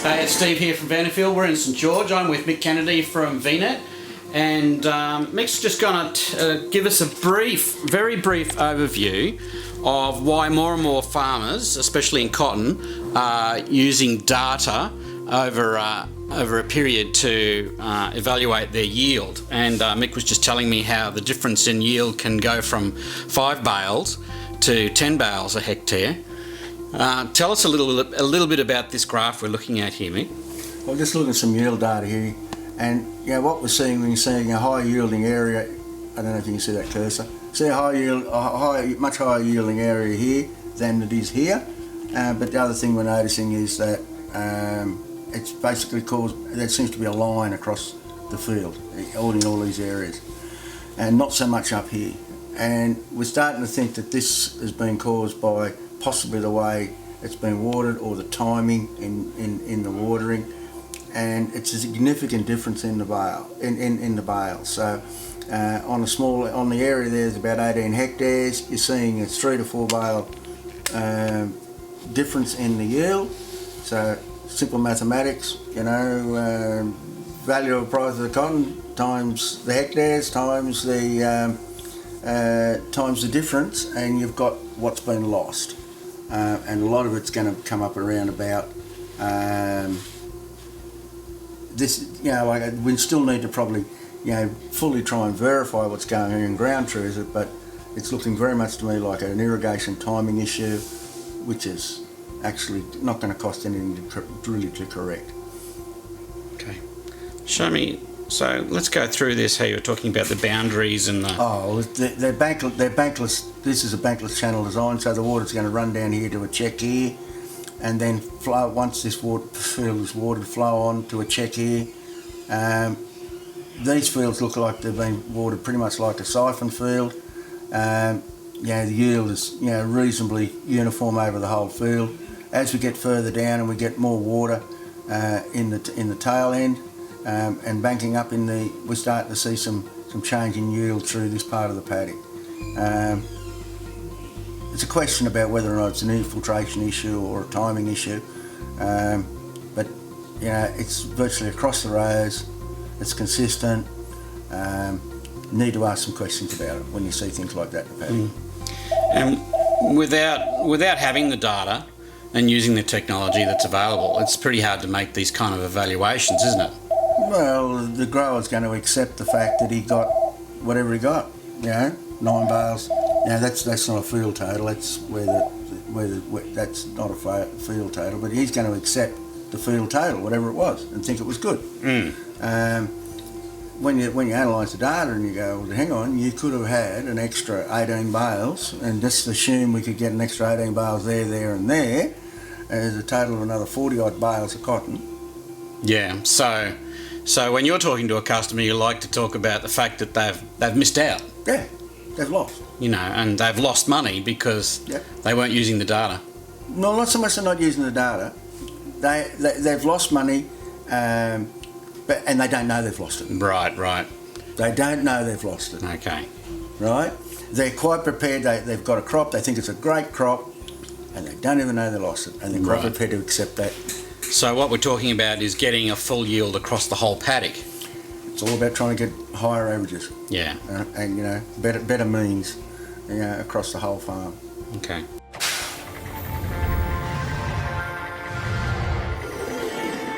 Hey, it's Steve here from Vanderfield. We're in St George. I'm with Mick Kennedy from VNET, and Mick's just going to give us a very brief overview of why more and more farmers, especially in cotton, are using data over a period to evaluate their yield. And Mick was just telling me how the difference in yield can go from 5 bales to 10 bales a hectare. Tell us a little bit about this graph we're looking at here, Mick. Well, just looking at some yield data here, and what we're seeing when you're seeing a high yielding area, I don't know if you can see that cursor. See a much higher yielding area here than it is here. But the other thing we're noticing is that it's basically there seems to be a line across the field, in all these areas, and not so much up here. And we're starting to think that this has been caused by possibly the way it's been watered or the timing in the watering, and it's a significant difference in the bale. So on the area there's about 18 hectares, you're seeing a 3 to 4 bale difference in the yield. So simple mathematics, value of price of the cotton times the hectares times the difference, and you've got what's been lost. And a lot of it's going to come up around about this. We still need to probably, fully try and verify what's going on in ground truth, but it's looking very much to me like an irrigation timing issue, which is actually not going to cost anything to correct. Okay, show me. So let's go through this. How you were talking about the boundaries and the... Oh, they're bankless. This is a bankless channel design, so the water's going to run down here to a check here, and then flow once this field is watered, flow on to a check here. These fields look like they've been watered pretty much like a siphon field. The yield is reasonably uniform over the whole field. As we get further down and we get more water in the tail end. And banking up we're starting to see some change in yield through this part of the paddock. It's a question about whether or not it's an infiltration issue or a timing issue, but it's virtually across the rows. It's consistent. Need to ask some questions about it when you see things like that in the paddock. And without having the data and using the technology that's available, it's pretty hard to make these kind of evaluations, isn't it? Well, the grower's going to accept the fact that he got whatever he got. 9 bales. That's not a field total. That's that's not a field total. But he's going to accept the field total, whatever it was, and think it was good. When you analyse the data and you go, well, hang on, you could have had an extra 18 bales, and just assume we could get an extra 18 bales there, and there, as a total of another 40 odd bales of cotton. Yeah. So when you're talking to a customer, you like to talk about the fact that they've missed out. Yeah, they've lost. And they've lost money because they weren't using the data. No, not so much they're not using the data. They've lost money, and they don't know they've lost it. Right. They don't know they've lost it. Okay. Right? They're quite prepared. They've got a crop. They think it's a great crop, and they don't even know they lost it. And they're quite prepared to accept that. So what we're talking about is getting a full yield across the whole paddock. It's all about trying to get higher averages. Yeah. And better means across the whole farm. Okay.